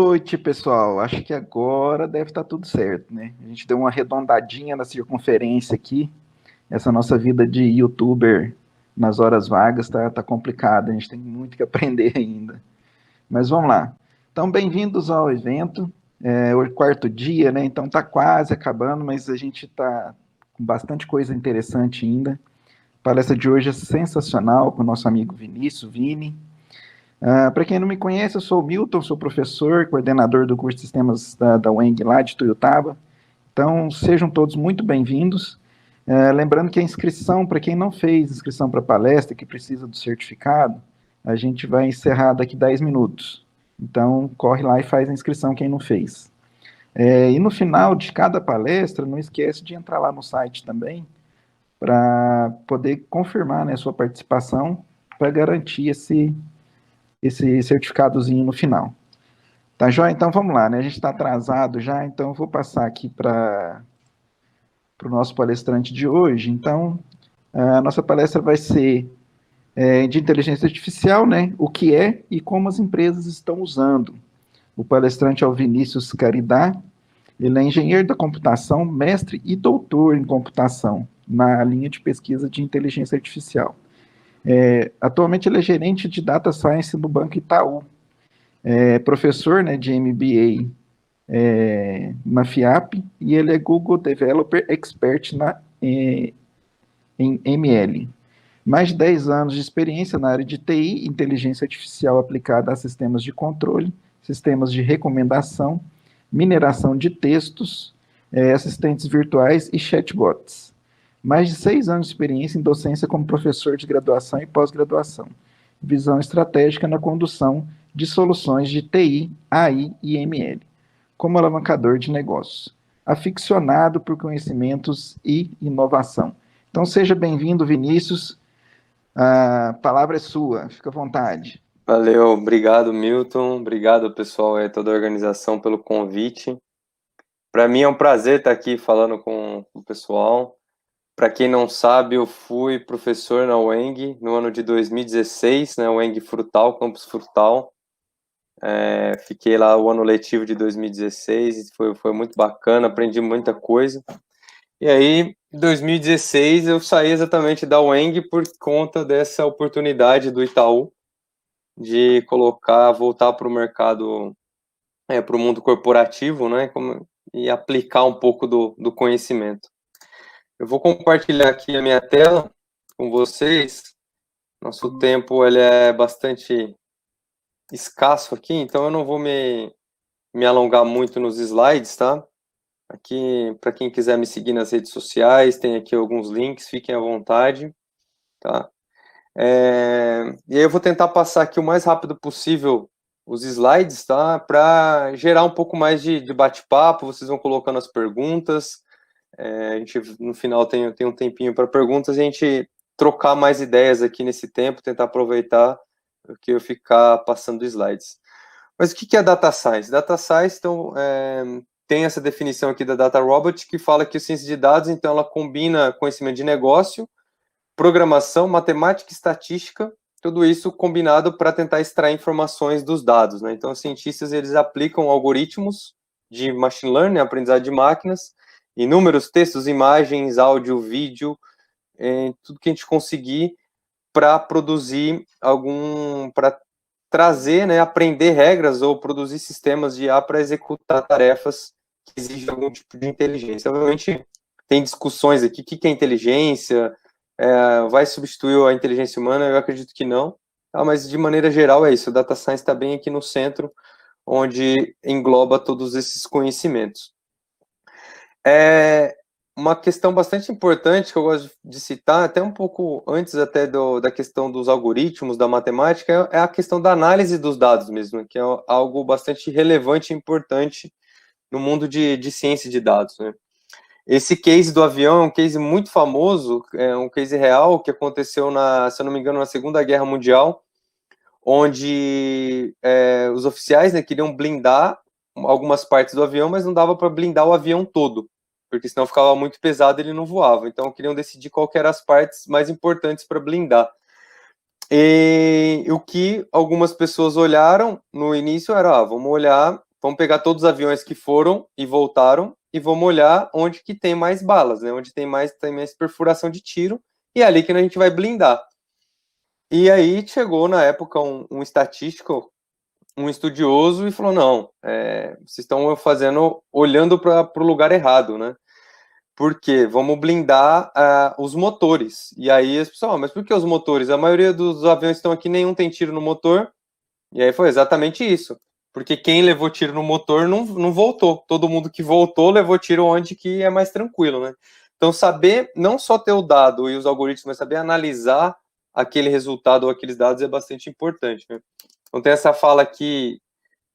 noite, pessoal. Acho que agora deve estar tudo certo, né? A gente deu uma arredondadinha na circunferência aqui. Essa nossa vida de youtuber nas horas vagas tá complicada. A gente tem muito que aprender ainda. Mas vamos lá. Então, bem-vindos ao evento. É o quarto dia, né? Então tá quase acabando, mas a gente tá com bastante coisa interessante ainda. A palestra de hoje é sensacional com o nosso amigo Vinícius, Vini. Para quem não me conhece, eu sou o Milton, sou professor, coordenador do curso de Sistemas da UENG lá de Tuiutaba. Então, sejam todos muito bem-vindos. Lembrando que a inscrição, para quem não fez inscrição para a palestra, que precisa do certificado, a gente vai encerrar daqui 10 minutos. Então, corre lá e faz a inscrição quem não fez. E no final de cada palestra, não esquece de entrar lá no site também, para poder confirmar, né, sua participação, para garantir esse certificadozinho no final. Tá joia? Então vamos lá, né? A gente está atrasado já, então eu vou passar aqui para o nosso palestrante de hoje. Então, a nossa palestra vai ser de inteligência artificial, né? O que é e como as empresas estão usando. O palestrante é o Vinícius Caridá. Ele é engenheiro da computação, mestre e doutor em computação na linha de pesquisa de inteligência artificial. Atualmente ele é gerente de Data Science do Banco Itaú. Professor, né, de MBA na FIAP, e ele é Google Developer Expert em ML. Mais de 10 anos de experiência na área de TI, inteligência artificial aplicada a sistemas de controle, sistemas de recomendação, mineração de textos, assistentes virtuais e chatbots. Mais de 6 anos de experiência em docência como professor de graduação e pós-graduação. Visão estratégica na condução de soluções de TI, AI e ML, como alavancador de negócios. Aficionado por conhecimentos e inovação. Então, seja bem-vindo, Vinícius. A palavra é sua, fica à vontade. Valeu, obrigado, Milton. Obrigado, pessoal, toda a organização pelo convite. Para mim é um prazer estar aqui falando com o pessoal. Para quem não sabe, eu fui professor na UENG no ano de 2016, né, UENG Frutal, Campus Frutal. Fiquei lá o ano letivo de 2016, foi muito bacana, aprendi muita coisa. E aí, em 2016, eu saí exatamente da UENG por conta dessa oportunidade do Itaú de voltar para o mercado, para o mundo corporativo, né, e aplicar um pouco do conhecimento. Eu vou compartilhar aqui a minha tela com vocês. Nosso tempo ele é bastante escasso aqui, então eu não vou me alongar muito nos slides, tá? Aqui, para quem quiser me seguir nas redes sociais, tem aqui alguns links, fiquem à vontade, tá? E aí eu vou tentar passar aqui o mais rápido possível os slides, tá? Para gerar um pouco mais de bate-papo, vocês vão colocando as perguntas, a gente no final tem um tempinho para perguntas e a gente trocar mais ideias aqui nesse tempo, tentar aproveitar do que eu ficar passando slides. Mas o que é Data Science? Data Science, então, tem essa definição aqui da Data Robot, que fala que a ciência de dados, então, ela combina conhecimento de negócio, programação, matemática e estatística, tudo isso combinado para tentar extrair informações dos dados, né? Então, os cientistas, eles aplicam algoritmos de machine learning, aprendizado de máquinas, em números, textos, imagens, áudio, vídeo, tudo que a gente conseguir para produzir para trazer, né, aprender regras ou produzir sistemas de IA para executar tarefas que exigem algum tipo de inteligência. Obviamente, tem discussões aqui, o que é inteligência, vai substituir a inteligência humana? Eu acredito que não, mas de maneira geral é isso, o Data Science está bem aqui no centro, onde engloba todos esses conhecimentos. Uma questão bastante importante que eu gosto de citar, até um pouco antes até da questão dos algoritmos, da matemática, é a questão da análise dos dados mesmo, que é algo bastante relevante e importante no mundo de ciência de dados, né? Esse case do avião é um case muito famoso, é um case real que aconteceu, se eu não me engano, na Segunda Guerra Mundial, onde os oficiais, né, queriam blindar algumas partes do avião, mas não dava para blindar o avião todo, porque senão ficava muito pesado e ele não voava. Então, queriam decidir qual que eram as partes mais importantes para blindar. E o que algumas pessoas olharam no início era, vamos olhar vamos pegar todos os aviões que foram e voltaram e vamos olhar onde que tem mais balas, né? Onde tem mais perfuração de tiro, e é ali que a gente vai blindar. E aí chegou, na época, um estatístico, um estudioso, e falou, não, vocês estão olhando para o lugar errado, né? Porque vamos blindar os motores. E aí as pessoas, mas por que os motores? A maioria dos aviões que estão aqui, nenhum tem tiro no motor. E aí foi exatamente isso. Porque quem levou tiro no motor não voltou. Todo mundo que voltou levou tiro onde que é mais tranquilo, né? Então, saber não só ter o dado e os algoritmos, mas saber analisar aquele resultado ou aqueles dados é bastante importante, né? Então, tem essa fala aqui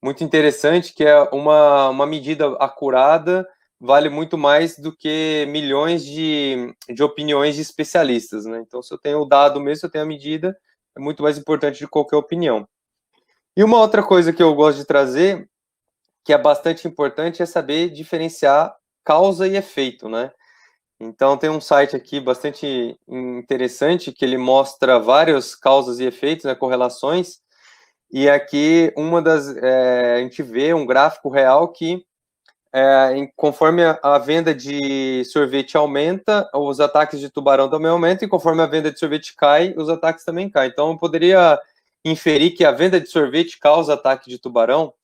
muito interessante, que é uma medida acurada vale muito mais do que milhões de opiniões de especialistas, né? Então, se eu tenho o dado mesmo, se eu tenho a medida, é muito mais importante de qualquer opinião. E uma outra coisa que eu gosto de trazer, que é bastante importante, é saber diferenciar causa e efeito, né? Então, tem um site aqui bastante interessante, que ele mostra várias causas e efeitos, né, correlações, e aqui a gente vê um gráfico real que, conforme a venda de sorvete aumenta, os ataques de tubarão também aumentam, e conforme a venda de sorvete cai, os ataques também caem. Então, eu poderia inferir que a venda de sorvete causa ataque de tubarão,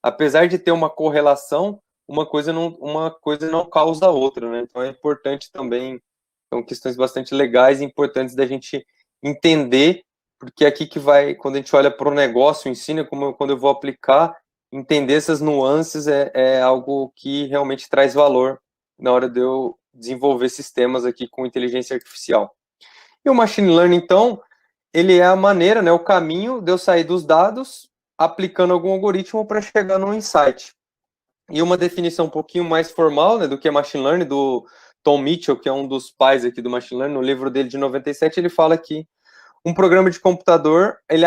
apesar de ter uma correlação, uma coisa não causa a outra, né? Então, é importante também, são questões bastante legais e importantes da gente entender, porque é aqui que vai, quando a gente olha para o negócio em si, né, quando eu vou aplicar, entender essas nuances é algo que realmente traz valor na hora de eu desenvolver sistemas aqui com inteligência artificial. E o machine learning, então, ele é a maneira, né, o caminho de eu sair dos dados, aplicando algum algoritmo para chegar num insight. E uma definição um pouquinho mais formal, né, do que é machine learning, do Tom Mitchell, que é um dos pais aqui do machine learning, no livro dele de 97, ele fala que um programa de computador, ele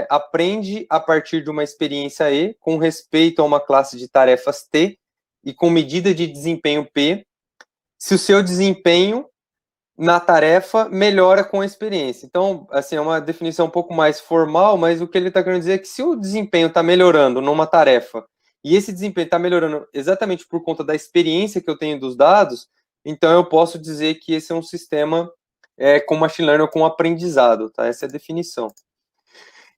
aprende a partir de uma experiência E, com respeito a uma classe de tarefas T, e com medida de desempenho P, se o seu desempenho na tarefa melhora com a experiência. Então, assim, é uma definição um pouco mais formal, mas o que ele está querendo dizer é que se o desempenho está melhorando numa tarefa, e esse desempenho está melhorando exatamente por conta da experiência que eu tenho dos dados, então eu posso dizer que esse é um sistema com machine learning ou com aprendizado, tá? Essa é a definição.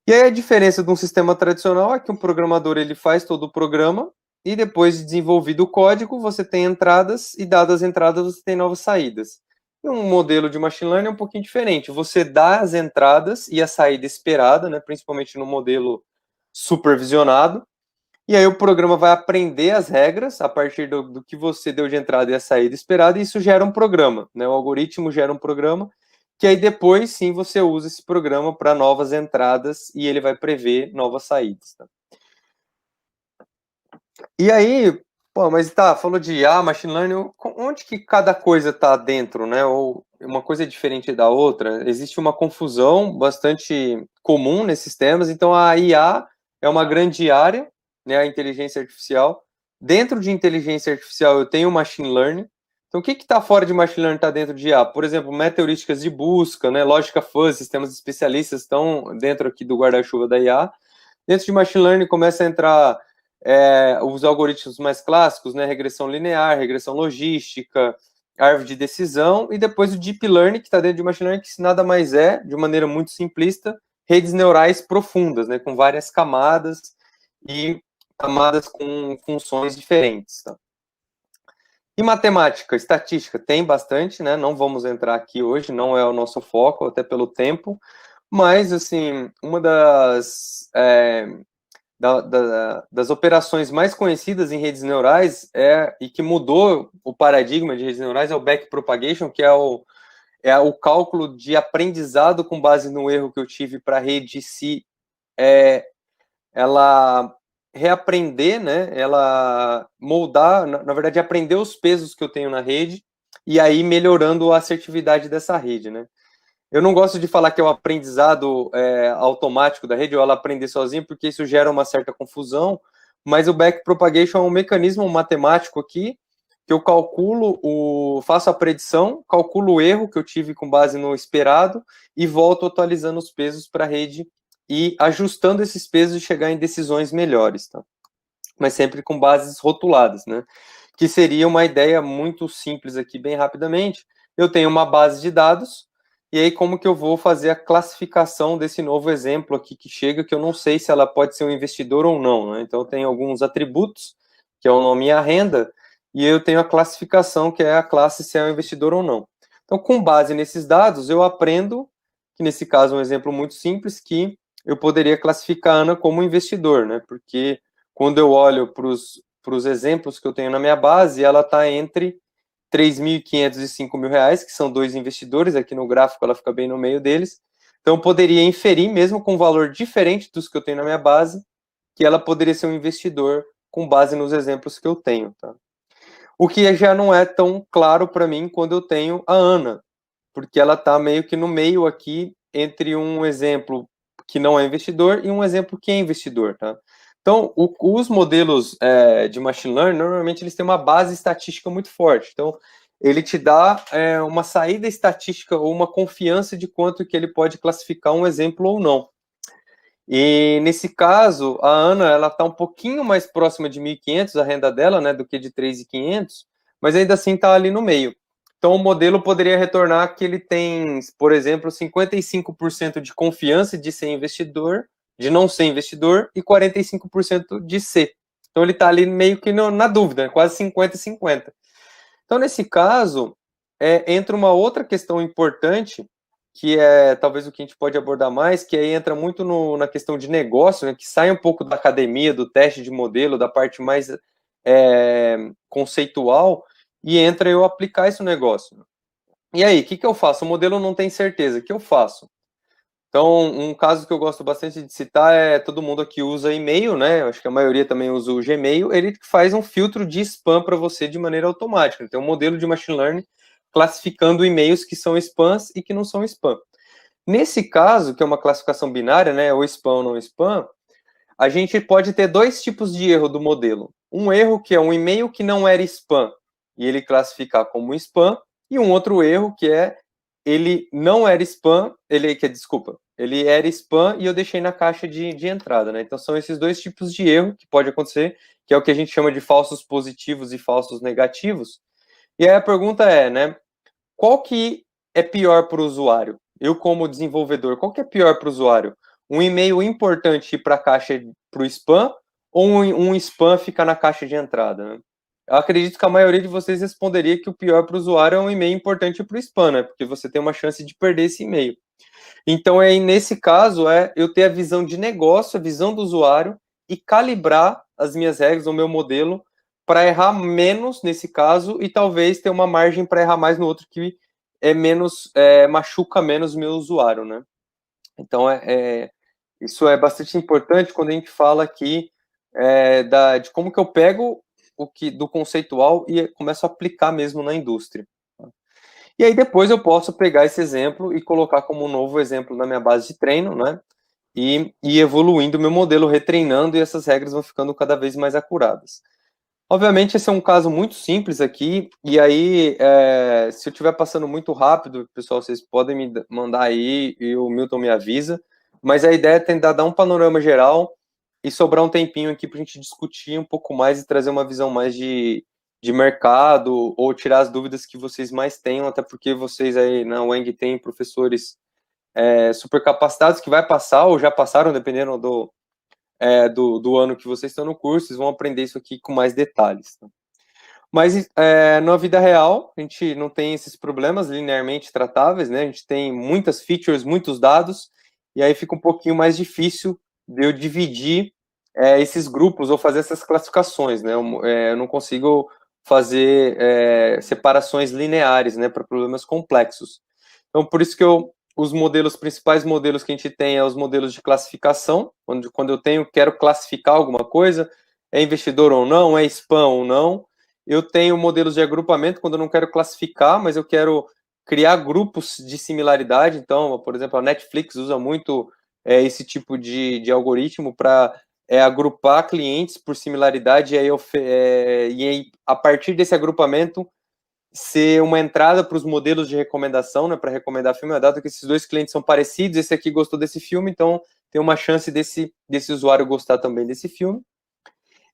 E aí a diferença de um sistema tradicional é que um programador ele faz todo o programa e depois de desenvolvido o código, você tem entradas e dadas as entradas, você tem novas saídas. E um modelo de machine learning é um pouquinho diferente. Você dá as entradas e a saída esperada, né, principalmente no modelo supervisionado, e aí o programa vai aprender as regras a partir do que você deu de entrada e a saída esperada, e isso gera um programa, né? O algoritmo gera um programa, que aí depois sim você usa esse programa para novas entradas e ele vai prever novas saídas. Tá? E aí, pô, mas tá, falou de IA, machine learning, onde que cada coisa está dentro, né? Ou uma coisa é diferente da outra? Existe uma confusão bastante comum nesses temas, então a IA é uma grande área, né, a inteligência artificial. Dentro de inteligência artificial eu tenho machine learning. Então o que está fora de machine learning está dentro de IA? Por exemplo, metaheurísticas de busca, né, lógica fuzzy, sistemas especialistas estão dentro aqui do guarda-chuva da IA. Dentro de machine learning começa a entrar os algoritmos mais clássicos, né, regressão linear, regressão logística, árvore de decisão, e depois o deep learning, que está dentro de machine learning, que nada mais é, de maneira muito simplista, redes neurais profundas, né, com várias camadas e camadas com funções diferentes. Tá? E matemática, estatística, tem bastante, né, não vamos entrar aqui hoje, não é o nosso foco, até pelo tempo, mas, assim, uma das operações mais conhecidas em redes neurais e que mudou o paradigma de redes neurais é o backpropagation, que é o cálculo de aprendizado com base no erro que eu tive para a rede ela reaprender, né? Ela moldar, na verdade, aprender os pesos que eu tenho na rede e aí melhorando a assertividade dessa rede, né? Eu não gosto de falar que é o aprendizado automático da rede, ou ela aprender sozinha, porque isso gera uma certa confusão, mas o backpropagation é um mecanismo matemático aqui, que eu faço a predição, calculo o erro que eu tive com base no esperado, e volto atualizando os pesos para a rede e ajustando esses pesos e chegar em decisões melhores. Tá? mas sempre com bases rotuladas, né? Que seria uma ideia muito simples aqui, bem rapidamente. Eu tenho uma base de dados, e aí como que eu vou fazer a classificação desse novo exemplo aqui que chega, que eu não sei se ela pode ser um investidor ou não, né? Então eu tenho alguns atributos, que é o nome e a renda, e eu tenho a classificação, que é a classe se é um investidor ou não. Então, com base nesses dados, eu aprendo, que nesse caso é um exemplo muito simples, que eu poderia classificar a Ana como investidor, né? Porque quando eu olho para os exemplos que eu tenho na minha base, ela está entre 3.500 e 5.000 reais, que são dois investidores, aqui no gráfico ela fica bem no meio deles. Então, eu poderia inferir, mesmo com um valor diferente dos que eu tenho na minha base, que ela poderia ser um investidor com base nos exemplos que eu tenho, tá? O que já não é tão claro para mim quando eu tenho a Ana, porque ela está meio que no meio aqui entre um exemplo que não é investidor e um exemplo que é investidor, tá? Então, os modelos de machine learning, normalmente eles têm uma base estatística muito forte. Então, ele te dá uma saída estatística ou uma confiança de quanto que ele pode classificar um exemplo ou não. E nesse caso, a Ana, ela está um pouquinho mais próxima de 1.500 a renda dela, né, do que de 3.500, mas ainda assim está ali no meio. Então, o modelo poderia retornar que ele tem, por exemplo, 55% de confiança de ser investidor, de não ser investidor, e 45% de ser. Então, ele está ali meio que na dúvida, quase 50-50. Então, nesse caso, entra uma outra questão importante, que é talvez o que a gente pode abordar mais, que aí entra muito na questão de negócio, né, que sai um pouco da academia, do teste de modelo, da parte mais conceitual, e entra eu aplicar esse negócio. E aí, o que eu faço? O modelo não tem certeza, o que eu faço? Então, um caso que eu gosto bastante de citar é todo mundo aqui usa e-mail, né? Acho que a maioria também usa o Gmail. Ele faz um filtro de spam para você de maneira automática. Ele tem um modelo de machine learning classificando e-mails que são spams e que não são spam. Nesse caso, que é uma classificação binária, né? Ou spam ou não spam, a gente pode ter dois tipos de erro do modelo. Um erro que é um e-mail que não era spam e ele classificar como spam, e um outro erro que é ele não era spam, ele era spam e eu deixei na caixa de entrada, né? Então são esses dois tipos de erro que pode acontecer, que é o que a gente chama de falsos positivos e falsos negativos. E aí a pergunta é, né? Qual que é pior para o usuário? Eu, como desenvolvedor, qual que é pior para o usuário? Um e-mail importante ir para a caixa para o spam ou um spam ficar na caixa de entrada, né? Eu acredito que a maioria de vocês responderia que o pior para o usuário é um e-mail importante para o spam, né? Porque você tem uma chance de perder esse e-mail. Então, nesse caso, eu ter a visão de negócio, a visão do usuário e calibrar as minhas regras, o meu modelo, para errar menos nesse caso e talvez ter uma margem para errar mais no outro que machuca menos o meu usuário, né? Então, isso é bastante importante quando a gente fala aqui de como que eu pego do conceitual e começo a aplicar mesmo na indústria. E aí depois eu posso pegar esse exemplo e colocar como um novo exemplo na minha base de treino, né? E evoluindo o meu modelo, retreinando, e essas regras vão ficando cada vez mais acuradas. Obviamente, esse é um caso muito simples aqui, e aí, se eu estiver passando muito rápido, pessoal, vocês podem me mandar aí e o Milton me avisa, mas a ideia é tentar dar um panorama geral e sobrar um tempinho aqui para a gente discutir um pouco mais e trazer uma visão mais de mercado ou tirar as dúvidas que vocês mais tenham, até porque vocês aí na UENG têm professores super capacitados que vai passar ou já passaram, dependendo do ano que vocês estão no curso, vocês vão aprender isso aqui com mais detalhes. Tá? Mas na vida real, a gente não tem esses problemas linearmente tratáveis, né? A gente tem muitas features, muitos dados, e aí fica um pouquinho mais difícil de eu dividir esses grupos ou fazer essas classificações, né? Eu não consigo fazer separações lineares, né, para problemas complexos. Então, por isso que os principais modelos que a gente tem os modelos de classificação, quando eu quero classificar alguma coisa, é investidor ou não, é spam ou não. Eu tenho modelos de agrupamento, quando eu não quero classificar, mas eu quero criar grupos de similaridade. Então, por exemplo, a Netflix usa muito esse tipo de algoritmo para agrupar clientes por similaridade, e aí, a partir desse agrupamento, ser uma entrada para os modelos de recomendação, né, para recomendar filme, dado que esses dois clientes são parecidos, esse aqui gostou desse filme, então tem uma chance desse usuário gostar também desse filme.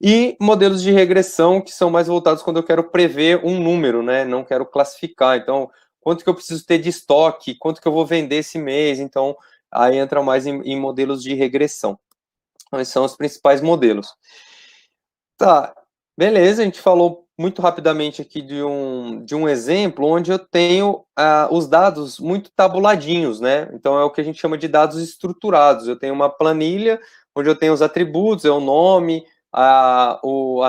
E modelos de regressão, que são mais voltados quando eu quero prever um número, né? Não quero classificar. Então, quanto que eu preciso ter de estoque, quanto que eu vou vender esse mês. Então, aí entra mais em modelos de regressão. Então, esses são os principais modelos. Tá, beleza, a gente falou muito rapidamente aqui de um exemplo onde eu tenho os dados muito tabuladinhos, né? Então é o que a gente chama de dados estruturados. Eu tenho uma planilha onde eu tenho os atributos, é o nome, a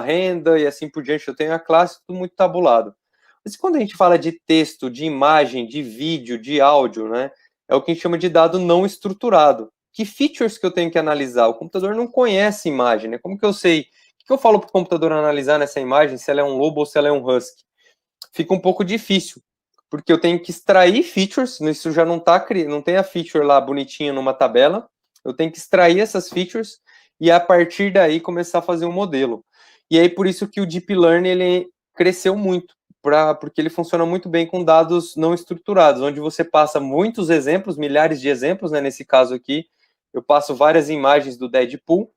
renda e assim por diante. Eu tenho a classe, tudo muito tabulado. Mas quando a gente fala de texto, de imagem, de vídeo, de áudio, né? É o que a gente chama de dado não estruturado. Que features que eu tenho que analisar? O computador não conhece imagem, né? Como que eu sei? O que eu falo para o computador analisar nessa imagem, se ela é um lobo ou se ela é um husky? Fica um pouco difícil, porque eu tenho que extrair features, isso já não tem a feature lá bonitinha numa tabela, eu tenho que extrair essas features e a partir daí começar a fazer um modelo. E aí por isso que o Deep Learning ele cresceu muito, porque ele funciona muito bem com dados não estruturados, onde você passa muitos exemplos, milhares de exemplos, né, nesse caso aqui, eu passo várias imagens do Deadpool,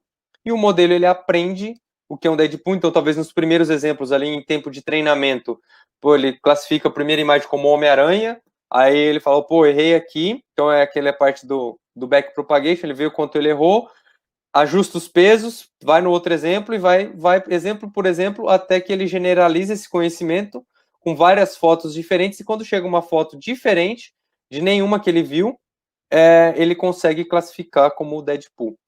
e o modelo ele aprende o que é um Deadpool, então talvez nos primeiros exemplos ali em tempo de treinamento, pô, ele classifica a primeira imagem como Homem-Aranha, aí ele fala, pô, errei aqui, então é aquela parte do back propagation, ele vê o quanto ele errou, ajusta os pesos, vai no outro exemplo e vai exemplo por exemplo, até que ele generaliza esse conhecimento com várias fotos diferentes, e quando chega uma foto diferente de nenhuma que ele viu, ele consegue classificar como o Deadpool.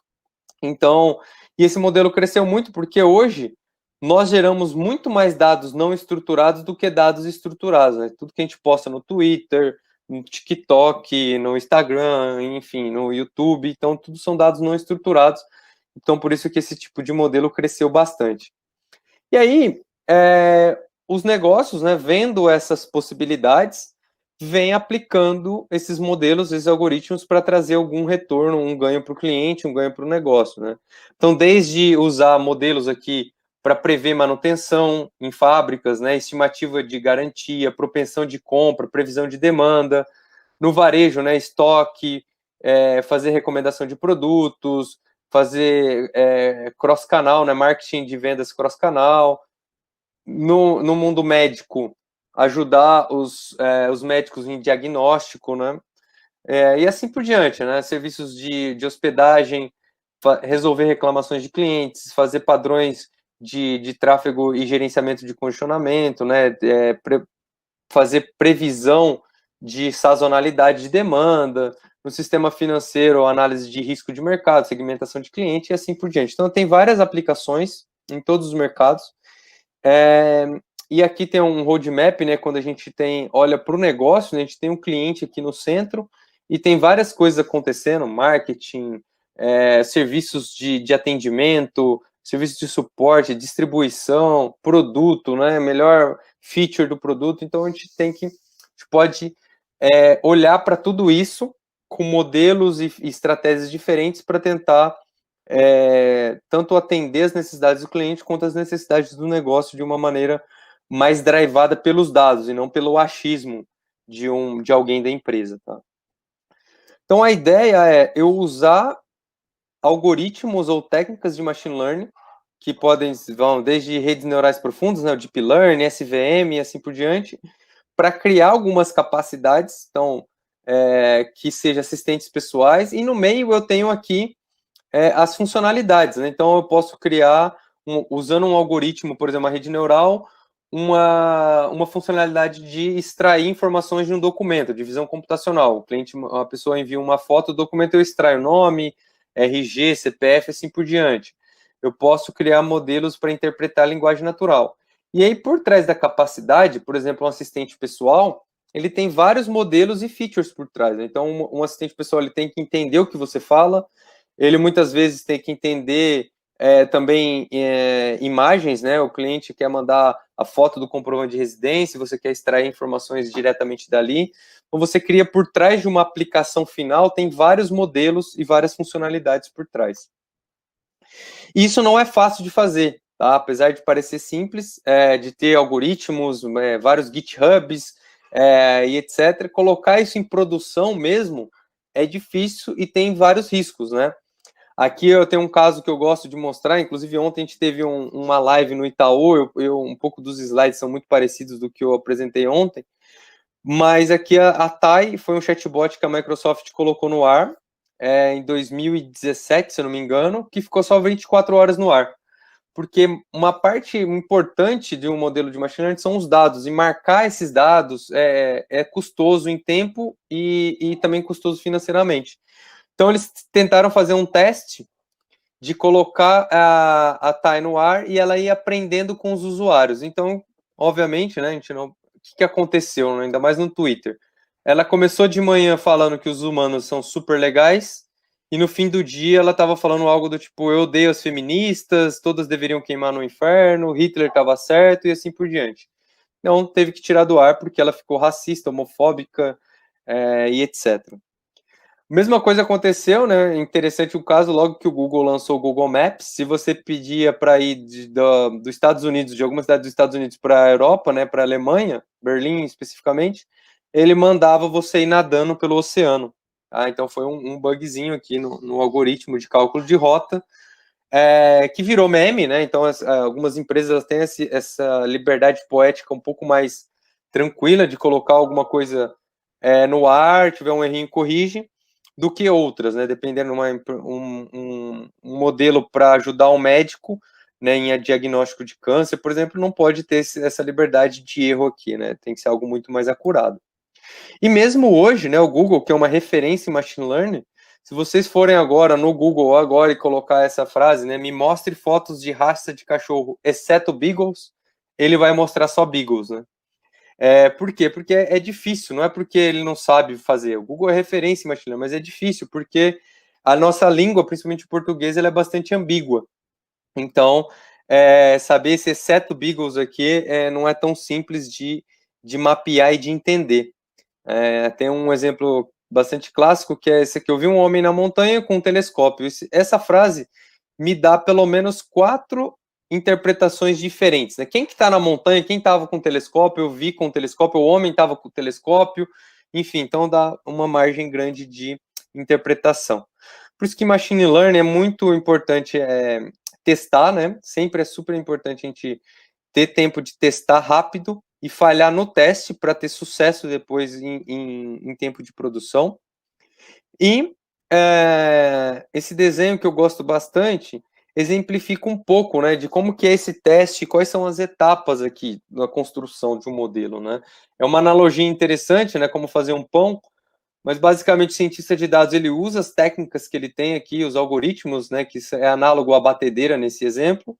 Então, e esse modelo cresceu muito porque hoje nós geramos muito mais dados não estruturados do que dados estruturados, né? Tudo que a gente posta no Twitter, no TikTok, no Instagram, enfim, no YouTube, então tudo são dados não estruturados. Então, por isso que esse tipo de modelo cresceu bastante. E aí, os negócios, né, vendo essas possibilidades, vem aplicando esses modelos, esses algoritmos para trazer algum retorno, um ganho para o cliente, um ganho para o negócio, né? Então, desde usar modelos aqui para prever manutenção em fábricas, né, estimativa de garantia, propensão de compra, previsão de demanda, no varejo, né, estoque, fazer recomendação de produtos, fazer cross-canal, né, marketing de vendas cross-canal, no mundo médico, ajudar os médicos em diagnóstico, né? E assim por diante, né? Serviços de hospedagem, resolver reclamações de clientes, fazer padrões de tráfego e gerenciamento de congestionamento, né? Fazer previsão de sazonalidade de demanda, no sistema financeiro, análise de risco de mercado, segmentação de cliente e assim por diante. Então, tem várias aplicações em todos os mercados. E aqui tem um roadmap, né? Quando a gente olha para o negócio, né, a gente tem um cliente aqui no centro e tem várias coisas acontecendo, marketing, serviços de atendimento, serviços de suporte, distribuição, produto, né? Melhor feature do produto. Então a gente pode olhar para tudo isso com modelos e estratégias diferentes para tentar tanto atender as necessidades do cliente quanto as necessidades do negócio de uma maneira mais drivada pelos dados e não pelo achismo de alguém da empresa, tá? Então a ideia é eu usar algoritmos ou técnicas de machine learning que vão desde redes neurais profundas, né, o deep learning, SVM e assim por diante, para criar algumas capacidades, então que sejam assistentes pessoais, e no meio eu tenho aqui as funcionalidades, né? Então eu posso criar, usando um algoritmo, por exemplo, uma rede neural, uma funcionalidade de extrair informações de um documento, de visão computacional. A pessoa envia uma foto do documento, eu extraio nome, RG, CPF, assim por diante. Eu posso criar modelos para interpretar a linguagem natural. E aí, por trás da capacidade, por exemplo, um assistente pessoal, ele tem vários modelos e features por trás, né? Então, um assistente pessoal ele tem que entender o que você fala, ele muitas vezes tem que entender também imagens, né? O cliente quer mandar a foto do comprovante de residência, você quer extrair informações diretamente dali. Então, você cria por trás de uma aplicação final, tem vários modelos e várias funcionalidades por trás. E isso não é fácil de fazer, tá? Apesar de parecer simples, de ter algoritmos, vários GitHubs e etc., colocar isso em produção mesmo é difícil e tem vários riscos, né? Aqui eu tenho um caso que eu gosto de mostrar, inclusive ontem a gente teve uma live no Itaú, um pouco dos slides são muito parecidos do que eu apresentei ontem, mas aqui a TAI foi um chatbot que a Microsoft colocou no ar em 2017, se eu não me engano, que ficou só 24 horas no ar. Porque uma parte importante de um modelo de machine learning são os dados, e marcar esses dados é custoso em tempo e também custoso financeiramente. Então, eles tentaram fazer um teste de colocar a TAI no ar e ela ia aprendendo com os usuários. Então, obviamente, né, a gente não... O que aconteceu, né, ainda mais no Twitter? Ela começou de manhã falando que os humanos são super legais e no fim do dia ela estava falando algo do tipo, eu odeio as feministas, todas deveriam queimar no inferno, Hitler estava certo e assim por diante. Então, teve que tirar do ar porque ela ficou racista, homofóbica e etc. Mesma coisa aconteceu, né? Interessante o caso, logo que o Google lançou o Google Maps, se você pedia para ir dos Estados Unidos, de alguma cidade dos Estados Unidos para a Europa, né, para a Alemanha, Berlim especificamente, ele mandava você ir nadando pelo oceano. Tá? Então foi um bugzinho aqui no algoritmo de cálculo de rota, que virou meme, né? Então algumas empresas têm essa liberdade poética um pouco mais tranquila de colocar alguma coisa no ar, tiver um errinho, corrige, do que outras, né? Dependendo de um modelo para ajudar um médico, né, em diagnóstico de câncer, por exemplo, não pode ter essa liberdade de erro aqui, né? Tem que ser algo muito mais acurado. E mesmo hoje, né, o Google, que é uma referência em machine learning, se vocês forem agora no Google agora e colocar essa frase, né, me mostre fotos de raça de cachorro, exceto beagles, ele vai mostrar só beagles, né? Por quê? Porque é difícil, não é porque ele não sabe fazer. O Google é referência em machine learning, mas é difícil, porque a nossa língua, principalmente o português, ela é bastante ambígua. Então, saber esse exceto beagles aqui não é tão simples de mapear e de entender. Tem um exemplo bastante clássico, que é esse aqui: eu vi um homem na montanha com um telescópio. Essa frase me dá pelo menos 4 interpretações diferentes, né? Quem que está na montanha, quem estava com o telescópio, eu vi com o telescópio, o homem estava com o telescópio, enfim, então dá uma margem grande de interpretação. Por isso que machine learning é muito importante testar, né? Sempre é super importante a gente ter tempo de testar rápido e falhar no teste para ter sucesso depois em tempo de produção. E esse desenho que eu gosto bastante exemplifica um pouco, né, de como que é esse teste, quais são as etapas aqui na construção de um modelo, né? É uma analogia interessante, né, como fazer um pão, mas basicamente o cientista de dados ele usa as técnicas que ele tem aqui, os algoritmos, né, que é análogo à batedeira nesse exemplo,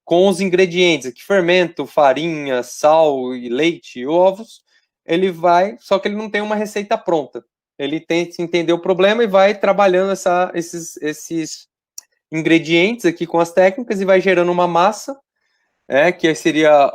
com os ingredientes aqui, fermento, farinha, sal e leite e ovos, ele vai, só que ele não tem uma receita pronta. Ele tenta entender o problema e vai trabalhando esses ingredientes aqui com as técnicas e vai gerando uma massa, que seria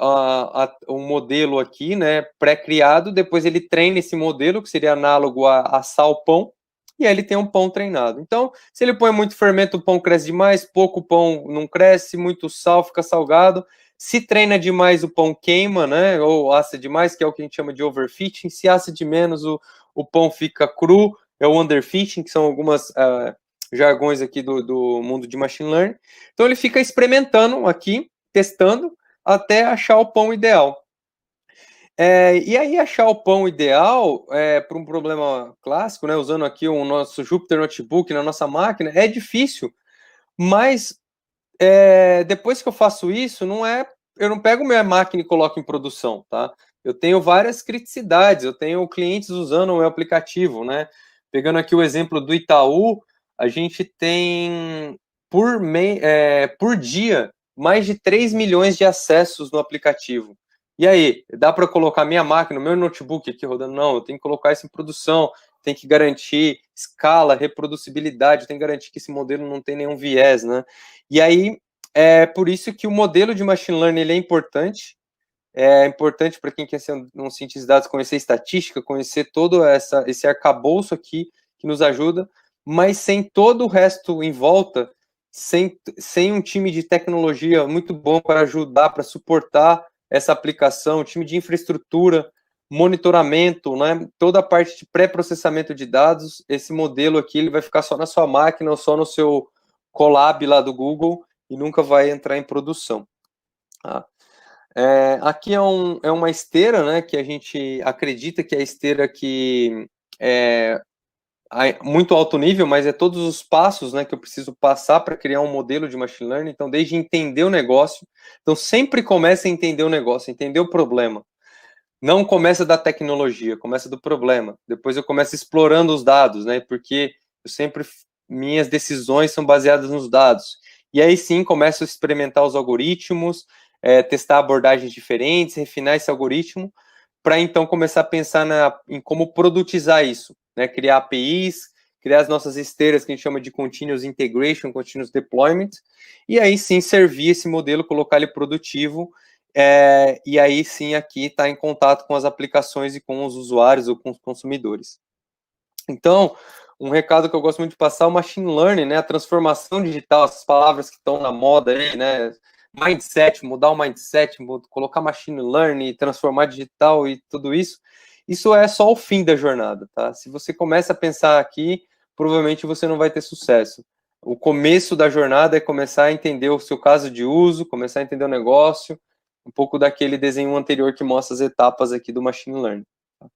um modelo aqui, né, pré-criado. Depois ele treina esse modelo, que seria análogo a sal-pão, e aí ele tem um pão treinado. Então, se ele põe muito fermento, o pão cresce demais, pouco pão não cresce, muito sal fica salgado. Se treina demais, o pão queima, né, ou assa demais, que é o que a gente chama de overfitting. Se assa de menos, o pão fica cru, é o underfitting, que são algumas jargões aqui do mundo de machine learning. Então, ele fica experimentando aqui, testando, até achar o pão ideal. E aí, achar o pão ideal para um problema clássico, né, usando aqui o nosso Jupyter Notebook na nossa máquina, é difícil, mas depois que eu faço isso, eu não pego minha máquina e coloco em produção, tá? Eu tenho várias criticidades, eu tenho clientes usando o meu aplicativo, né? Pegando aqui o exemplo do Itaú, a gente tem por dia mais de 3 milhões de acessos no aplicativo. E aí, dá para colocar minha máquina, meu notebook aqui rodando? Não, eu tenho que colocar isso em produção, tem que garantir escala, reproducibilidade, tem que garantir que esse modelo não tem nenhum viés, né? E aí, é por isso que o modelo de machine learning ele é importante. É importante para quem quer ser um cientista de dados conhecer estatística, conhecer todo esse arcabouço aqui que nos ajuda, mas sem todo o resto em volta, sem um time de tecnologia muito bom para ajudar, para suportar essa aplicação, time de infraestrutura, monitoramento, né, toda a parte de pré-processamento de dados, esse modelo aqui ele vai ficar só na sua máquina ou só no seu Colab lá do Google e nunca vai entrar em produção. Tá? Aqui é uma esteira, né, que a gente acredita que é a esteira que é muito alto nível, mas é todos os passos, né, que eu preciso passar para criar um modelo de machine learning. Então, desde entender o negócio, então sempre começa a entender o negócio, entender o problema. Não começa da tecnologia, começa do problema. Depois eu começo explorando os dados, né, porque minhas decisões são baseadas nos dados. E aí sim começo a experimentar os algoritmos, testar abordagens diferentes, refinar esse algoritmo, para então começar a pensar em como produtizar isso, né? Criar APIs, criar as nossas esteiras que a gente chama de Continuous Integration, Continuous Deployment, e aí sim servir esse modelo, colocar ele produtivo, e aí sim aqui está em contato com as aplicações e com os usuários ou com os consumidores. Então, um recado que eu gosto muito de passar é o machine learning, né? A transformação digital, essas palavras que estão na moda aí, né? Mindset, mudar o mindset, colocar machine learning, transformar digital e tudo isso. Isso é só o fim da jornada, tá? Se você começa a pensar aqui, provavelmente você não vai ter sucesso. O começo da jornada é começar a entender o seu caso de uso, começar a entender o negócio, um pouco daquele desenho anterior que mostra as etapas aqui do machine learning. Tá?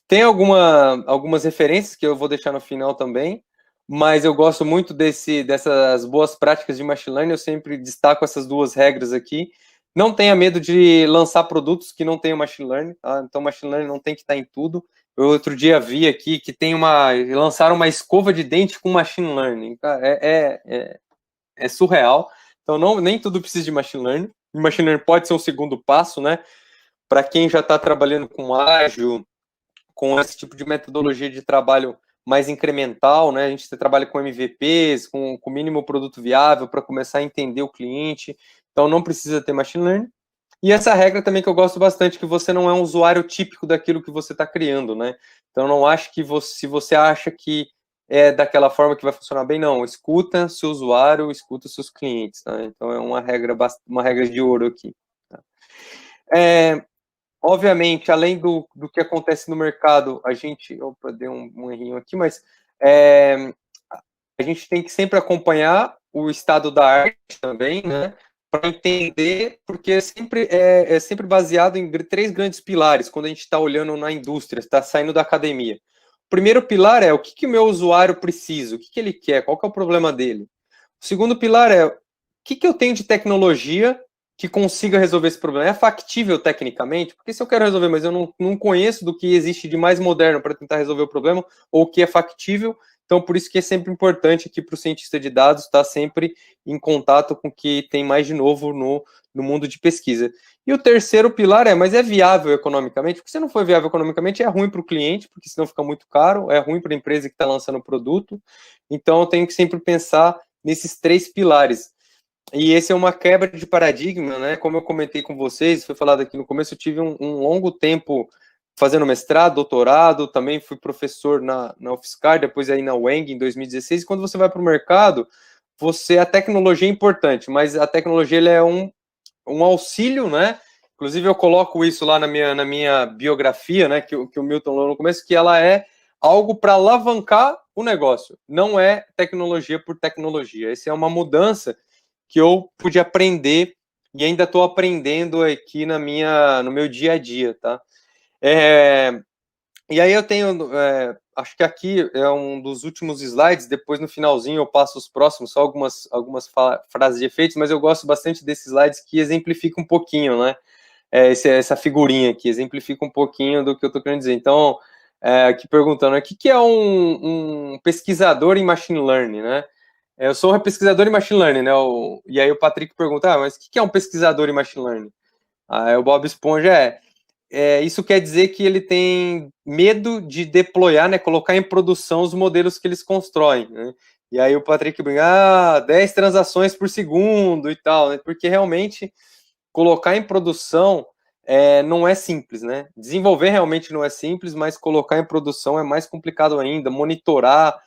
Tem algumas referências que eu vou deixar no final também, mas eu gosto muito dessas boas práticas de machine learning, eu sempre destaco essas duas regras aqui. Não tenha medo de lançar produtos que não tenham machine learning, tá? Então, machine learning não tem que estar em tudo. Eu outro dia vi aqui que lançaram uma escova de dente com machine learning. É surreal. Então, nem tudo precisa de machine learning. Machine learning pode ser um segundo passo, né? Para quem já está trabalhando com ágil, com esse tipo de metodologia de trabalho mais incremental, né? A gente trabalha com MVPs, com mínimo produto viável para começar a entender o cliente. Então não precisa ter machine learning. E essa regra também que eu gosto bastante, que você não é um usuário típico daquilo que você está criando, né? Então não acho que se você acha que é daquela forma que vai funcionar bem, não. Escuta seu usuário, escuta seus clientes, tá? Então é uma regra de ouro aqui. Tá? Obviamente, além do que acontece no mercado, a gente... Opa, dei um errinho aqui, mas a gente tem que sempre acompanhar o estado da arte também, né? Para entender, porque é sempre baseado em três grandes pilares, quando a gente está olhando na indústria, está saindo da academia. O primeiro pilar é o que o meu usuário precisa, o que ele quer, qual que é o problema dele. O segundo pilar é o que eu tenho de tecnologia que consiga resolver esse problema. É factível tecnicamente? Porque se eu quero resolver, mas eu não conheço do que existe de mais moderno para tentar resolver o problema, ou o que é factível, então por isso que é sempre importante aqui para o cientista de dados estar sempre em contato com o que tem mais de novo no mundo de pesquisa. E o terceiro pilar mas é viável economicamente? Porque se não for viável economicamente, é ruim para o cliente, porque senão fica muito caro, é ruim para a empresa que está lançando o produto. Então eu tenho que sempre pensar nesses três pilares. E esse é uma quebra de paradigma, né? Como eu comentei com vocês, foi falado aqui no começo, eu tive um longo tempo fazendo mestrado, doutorado, também fui professor na UFSCar, depois aí na UENG em 2016. E quando você vai para o mercado, a tecnologia é importante, mas a tecnologia ele é um auxílio, né? Inclusive eu coloco isso lá na minha biografia, né? Que o Milton falou no começo, que ela é algo para alavancar o negócio, não é tecnologia por tecnologia. Essa é uma mudança que eu pude aprender e ainda estou aprendendo aqui no meu dia a dia, tá? E aí eu tenho, acho que aqui é um dos últimos slides, depois no finalzinho eu passo os próximos, só algumas frases de efeitos, mas eu gosto bastante desses slides que exemplificam um pouquinho, né? Essa figurinha aqui exemplifica um pouquinho do que eu estou querendo dizer. Então, aqui perguntando, o que é um pesquisador em machine learning, né? Eu sou um pesquisador em machine learning, né? E aí o Patrick pergunta, mas o que é um pesquisador em machine learning? Aí o Bob Esponja isso quer dizer que ele tem medo de deployar, né? Colocar em produção os modelos que eles constroem, né? E aí o Patrick brinca, 10 transações por segundo e tal, né? Porque realmente colocar em produção não é simples, né? Desenvolver realmente não é simples, mas colocar em produção é mais complicado ainda. Monitorar,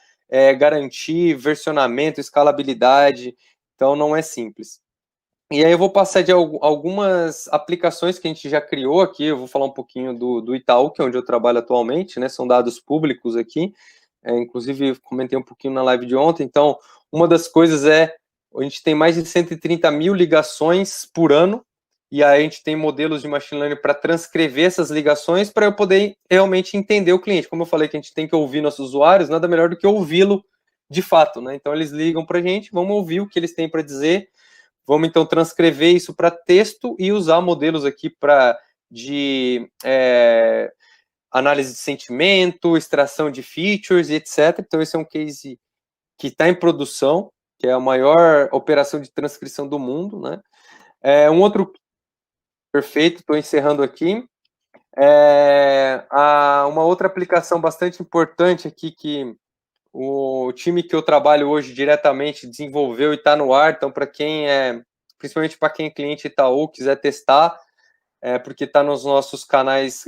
garantir versionamento, escalabilidade, então não é simples. E aí eu vou passar de algumas aplicações que a gente já criou aqui, eu vou falar um pouquinho do Itaú, que é onde eu trabalho atualmente, né? São dados públicos aqui. inclusive comentei um pouquinho na live de ontem. Então, uma das coisas a gente tem mais de 130 mil ligações por ano, e aí a gente tem modelos de machine learning para transcrever essas ligações para eu poder realmente entender o cliente. Como eu falei que a gente tem que ouvir nossos usuários, nada melhor do que ouvi-lo de fato, né? Então eles ligam para a gente, vamos ouvir o que eles têm para dizer, vamos então transcrever isso para texto e usar modelos aqui de análise de sentimento, extração de features e etc. Então esse é um case que está em produção, que é a maior operação de transcrição do mundo, né? Um outro perfeito, estou encerrando aqui. Uma outra aplicação bastante importante aqui que o time que eu trabalho hoje diretamente desenvolveu e está no ar, então para quem principalmente para quem é cliente Itaú, quiser testar, porque está nos nossos canais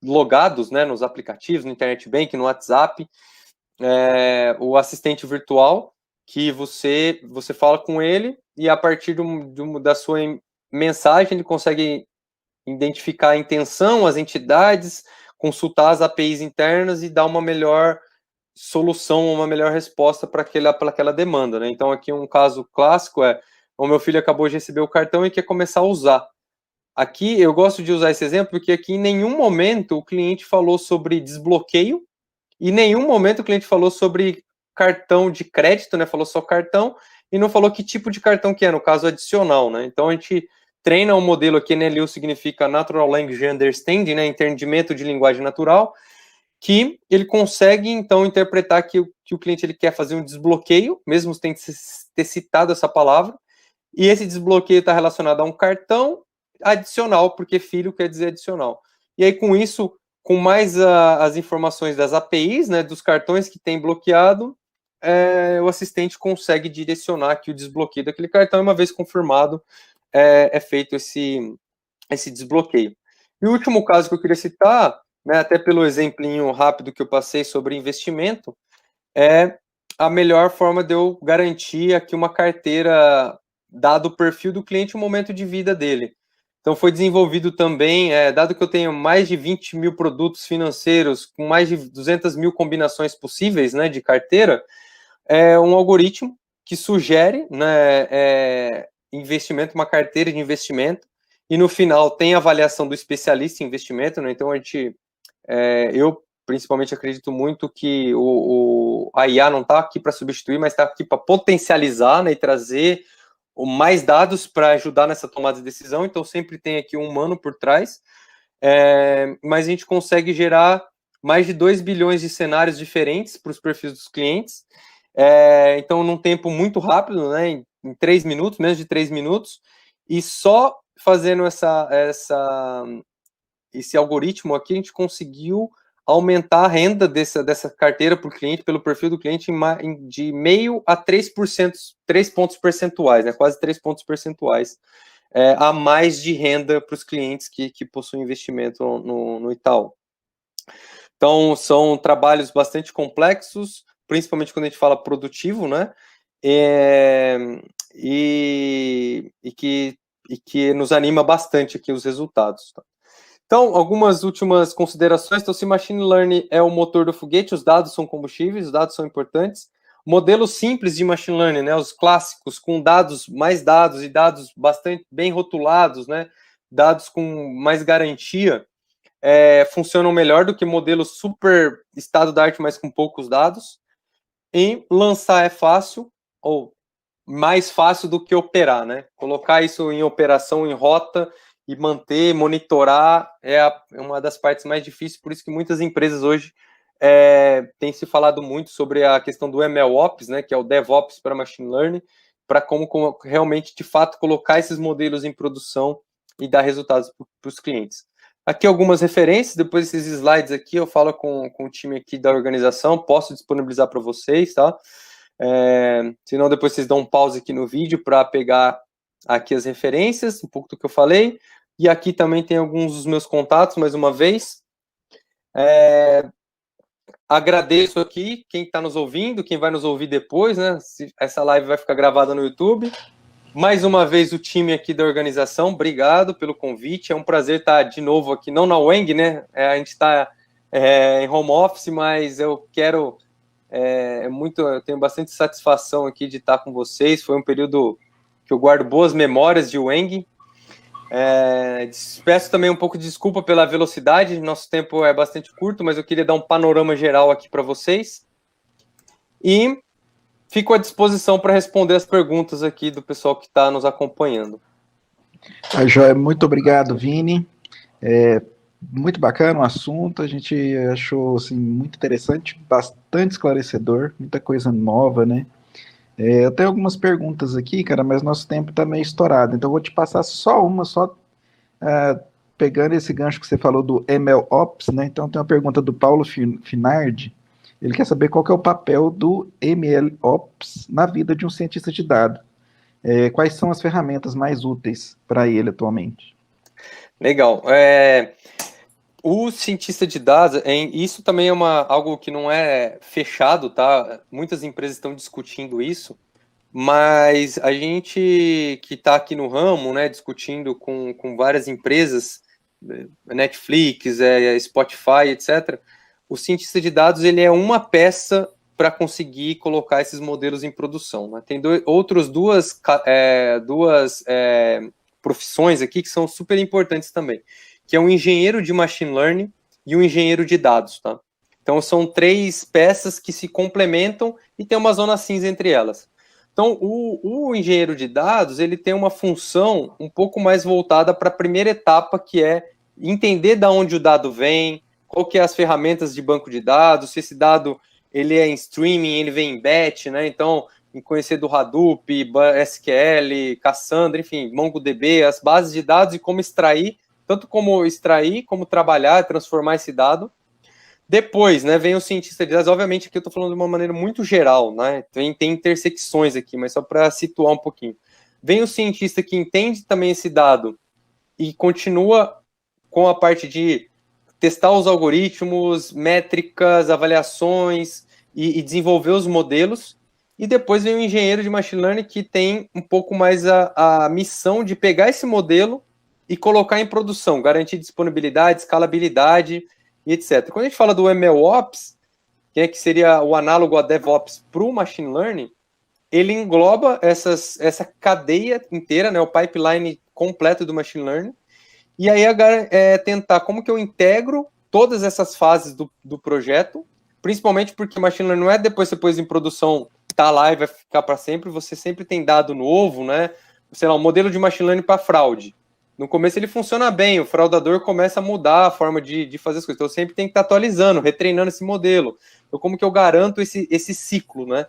logados, né, nos aplicativos, no Internet Bank, no WhatsApp, o assistente virtual, que você fala com ele e a partir da sua mensagem ele consegue identificar a intenção, as entidades, consultar as APIs internas e dar uma melhor solução, uma melhor resposta para aquela demanda, né? Então aqui um caso clássico o meu filho acabou de receber o cartão e quer começar a usar. Aqui eu gosto de usar esse exemplo porque aqui em nenhum momento o cliente falou sobre desbloqueio e em nenhum momento o cliente falou sobre cartão de crédito, né? Falou só cartão e não falou que tipo de cartão que é, no caso adicional, né? Então a gente treina um modelo aqui, NLU significa Natural Language Understanding, né? Entendimento de linguagem natural, que ele consegue então interpretar que o cliente ele quer fazer um desbloqueio, mesmo sem ter citado essa palavra, e esse desbloqueio está relacionado a um cartão adicional, porque filho quer dizer adicional. E aí com isso, com mais as informações das APIs, né, dos cartões que tem bloqueado, o assistente consegue direcionar aqui o desbloqueio daquele cartão, e uma vez confirmado, é feito esse desbloqueio. E o último caso que eu queria citar, né, até pelo exemplinho rápido que eu passei sobre investimento, é a melhor forma de eu garantir aqui uma carteira, dado o perfil do cliente e o momento de vida dele. Então foi desenvolvido também, dado que eu tenho mais de 20 mil produtos financeiros, com mais de 200 mil combinações possíveis, né, de carteira, um algoritmo que sugere, né, investimento, uma carteira de investimento, e no final tem a avaliação do especialista em investimento, né? Então eu principalmente acredito muito que a IA não está aqui para substituir, mas está aqui para potencializar, né, e trazer mais dados para ajudar nessa tomada de decisão. Então sempre tem aqui um humano por trás, mas a gente consegue gerar mais de 2 bilhões de cenários diferentes para os perfis dos clientes, então num tempo muito rápido, né, em 3 minutos, menos de 3 minutos, e só fazendo esse algoritmo aqui, a gente conseguiu aumentar a renda dessa carteira para o cliente, pelo perfil do cliente, de 0,5% a 3%, 3 pontos percentuais, né, quase 3 pontos percentuais, a mais de renda para os clientes que possuem investimento no Itaú. Então, são trabalhos bastante complexos, principalmente quando a gente fala produtivo, né, e que nos anima bastante aqui os resultados. Tá? Então, algumas últimas considerações. Então, se Machine Learning é o motor do foguete, os dados são combustíveis, os dados são importantes. Modelos simples de Machine Learning, né, os clássicos, com mais dados e dados bastante bem rotulados, né, dados com mais garantia, funcionam melhor do que modelos super estado da arte, mas com poucos dados. E lançar é fácil, ou mais fácil do que operar, né? Colocar isso em operação, em rota, e manter, monitorar, é uma das partes mais difíceis, por isso que muitas empresas hoje têm se falado muito sobre a questão do MLOps, né, que é o DevOps para Machine Learning, para como realmente, de fato, colocar esses modelos em produção e dar resultados para os clientes. Aqui algumas referências, depois desses slides aqui eu falo com o time aqui da organização, posso disponibilizar para vocês, tá? Senão depois vocês dão um pause aqui no vídeo para pegar aqui as referências, um pouco do que eu falei, e aqui também tem alguns dos meus contatos, mais uma vez. Agradeço aqui quem está nos ouvindo, quem vai nos ouvir depois, né? Essa live vai ficar gravada no YouTube. Mais uma vez o time aqui da organização, obrigado pelo convite, é um prazer estar de novo aqui, não na UENG, né? A gente está em home office, mas eu quero eu tenho bastante satisfação aqui de estar com vocês. Foi um período que eu guardo boas memórias de Weng. Peço também um pouco de desculpa pela velocidade, nosso tempo é bastante curto, mas eu queria dar um panorama geral aqui para vocês. E fico à disposição para responder as perguntas aqui do pessoal que está nos acompanhando. Joia, muito obrigado, Vini. Muito bacana o assunto, a gente achou assim, muito interessante, bastante esclarecedor, muita coisa nova, né? Eu tenho algumas perguntas aqui, cara, mas nosso tempo está meio estourado, então eu vou te passar só uma, pegando esse gancho que você falou do MLOps, né? Então tem uma pergunta do Paulo Finardi, ele quer saber qual que é o papel do MLOps na vida de um cientista de dados. Quais são as ferramentas mais úteis para ele atualmente? Legal. O cientista de dados, isso também é algo que não é fechado, tá? Muitas empresas estão discutindo isso, mas a gente que está aqui no ramo, né, discutindo com várias empresas, Netflix, Spotify, etc., o cientista de dados ele é uma peça para conseguir colocar esses modelos em produção. Né? Tem duas profissões aqui que são super importantes também, que é um engenheiro de machine learning e um engenheiro de dados, tá? Então, são 3 peças que se complementam e tem uma zona cinza entre elas. Então, o engenheiro de dados, ele tem uma função um pouco mais voltada para a primeira etapa, que é entender de onde o dado vem, qual que é as ferramentas de banco de dados, se esse dado ele é em streaming, ele vem em batch, né? Então, em conhecer do Hadoop, SQL, Cassandra, enfim, MongoDB, as bases de dados e como extrair, tanto como extrair, como trabalhar, transformar esse dado. Depois, né, vem o cientista de dados. Obviamente aqui eu estou falando de uma maneira muito geral, né? Tem intersecções aqui, mas só para situar um pouquinho. Vem o cientista que entende também esse dado e continua com a parte de testar os algoritmos, métricas, avaliações e desenvolver os modelos. E depois vem o engenheiro de machine learning que tem um pouco mais a missão de pegar esse modelo e colocar em produção, garantir disponibilidade, escalabilidade e etc. Quando a gente fala do MLOps, que seria o análogo a DevOps para o machine learning, ele engloba essa cadeia inteira, né, o pipeline completo do machine learning, e aí tentar como que eu integro todas essas fases do projeto, principalmente porque machine learning não é depois você pôs em produção, tá lá e vai ficar para sempre, você sempre tem dado novo, né? Sei lá, um modelo de machine learning para fraude. No começo ele funciona bem, o fraudador começa a mudar a forma de fazer as coisas, então eu sempre tem que estar atualizando, retreinando esse modelo. Então como que eu garanto esse ciclo, né?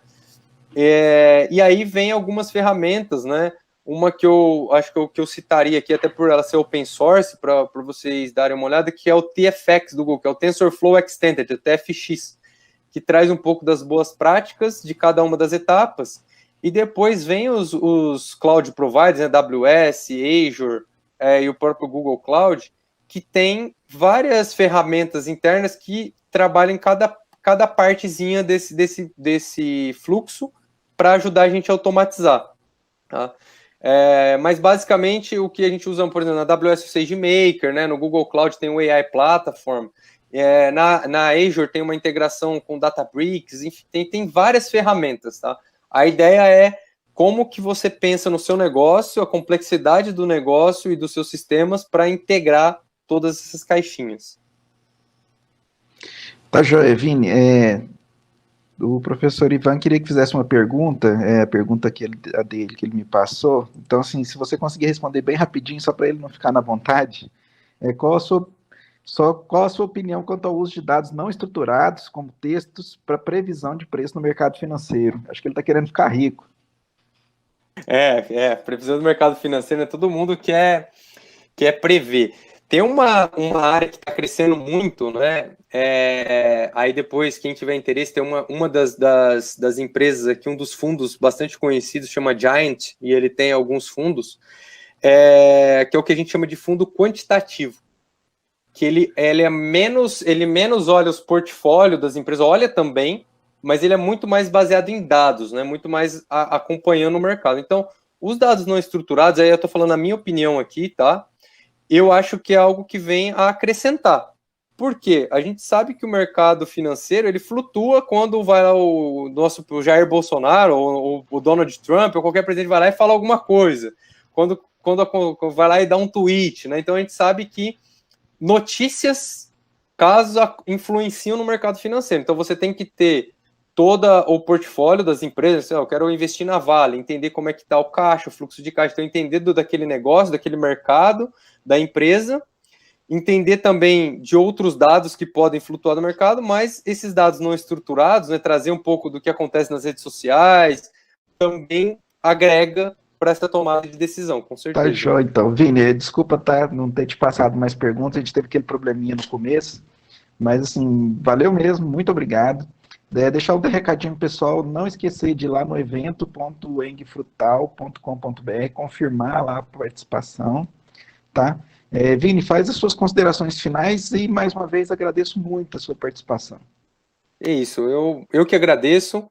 E aí vem algumas ferramentas, né? Uma que eu acho que eu citaria aqui, até por ela ser open source, para vocês darem uma olhada, que é o TFX do Google, que é o TensorFlow Extended, o TFX, que traz um pouco das boas práticas de cada uma das etapas, e depois vem os cloud providers, né, AWS, Azure, e o próprio Google Cloud, que tem várias ferramentas internas que trabalham em cada partezinha desse fluxo para ajudar a gente a automatizar, tá? Mas basicamente o que a gente usa, por exemplo, na AWS o SageMaker, né? No Google Cloud tem o AI Platform, na Azure tem uma integração com Databricks, enfim, tem várias ferramentas, tá? A ideia é como que você pensa no seu negócio, a complexidade do negócio e dos seus sistemas para integrar todas essas caixinhas. Tá, joia, Vini. O professor Ivan queria que fizesse uma pergunta, a pergunta dele que ele me passou. Então, assim, se você conseguir responder bem rapidinho, só para ele não ficar na vontade, qual a sua opinião quanto ao uso de dados não estruturados, como textos, para previsão de preço no mercado financeiro? Acho que ele está querendo ficar rico. Previsão do mercado financeiro, né? Todo mundo quer prever. Tem uma área que está crescendo muito, né? Aí depois, quem tiver interesse, tem uma das empresas aqui, um dos fundos bastante conhecidos, chama Giant, e ele tem alguns fundos, que é o que a gente chama de fundo quantitativo. Que ele menos olha os portfólios das empresas, olha também, mas ele é muito mais baseado em dados, né? Muito mais acompanhando o mercado. Então, os dados não estruturados, aí eu estou falando a minha opinião aqui, tá? Eu acho que é algo que vem a acrescentar. Por quê? A gente sabe que o mercado financeiro ele flutua quando vai lá o Jair Bolsonaro ou o Donald Trump ou qualquer presidente vai lá e fala alguma coisa. Quando vai lá e dá um tweet, né? Então a gente sabe que notícias, casos influenciam no mercado financeiro. Então você tem que ter todo o portfólio das empresas. Eu quero investir na Vale, entender como é que está o caixa, o fluxo de caixa, então entender daquele negócio, daquele mercado, da empresa, entender também de outros dados que podem flutuar no mercado, mas esses dados não estruturados, né, trazer um pouco do que acontece nas redes sociais, também agrega para essa tomada de decisão, com certeza. Tá jóia, então. Vini, desculpa não ter te passado mais perguntas, a gente teve aquele probleminha no começo, mas assim, valeu mesmo, muito obrigado. Deixar o recadinho pessoal, não esquecer de ir lá no evento.engfrutal.com.br, confirmar lá a participação, tá? Vini, faz as suas considerações finais e, mais uma vez, agradeço muito a sua participação. É isso, eu que agradeço.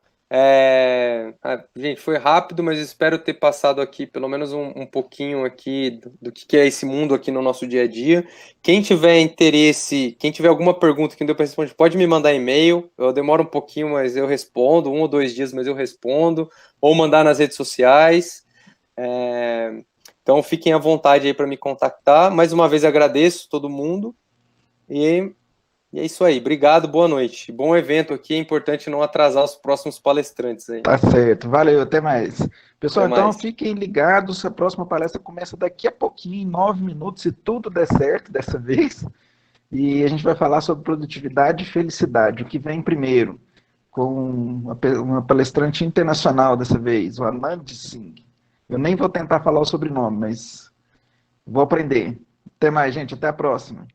Gente, foi rápido, mas espero ter passado aqui pelo menos um pouquinho aqui do que é esse mundo aqui no nosso dia a dia. Quem tiver interesse, quem tiver alguma pergunta que não deu para responder, pode me mandar e-mail. Eu demoro um pouquinho, mas eu respondo, 1 ou 2 dias, mas eu respondo, ou mandar nas redes sociais. Então fiquem à vontade aí para me contactar. Mais uma vez agradeço todo mundo e é isso aí. Obrigado, boa noite. Bom evento aqui, é importante não atrasar os próximos palestrantes aí. Tá certo, valeu, até mais. Pessoal, Até então mais. fiquem ligados, a próxima palestra começa daqui a pouquinho, em 9 minutos, se tudo der certo dessa vez. E a gente vai falar sobre produtividade e felicidade, o que vem primeiro, com uma palestrante internacional dessa vez, o Anand Singh. Eu nem vou tentar falar o sobrenome, mas vou aprender. Até mais, gente, até a próxima.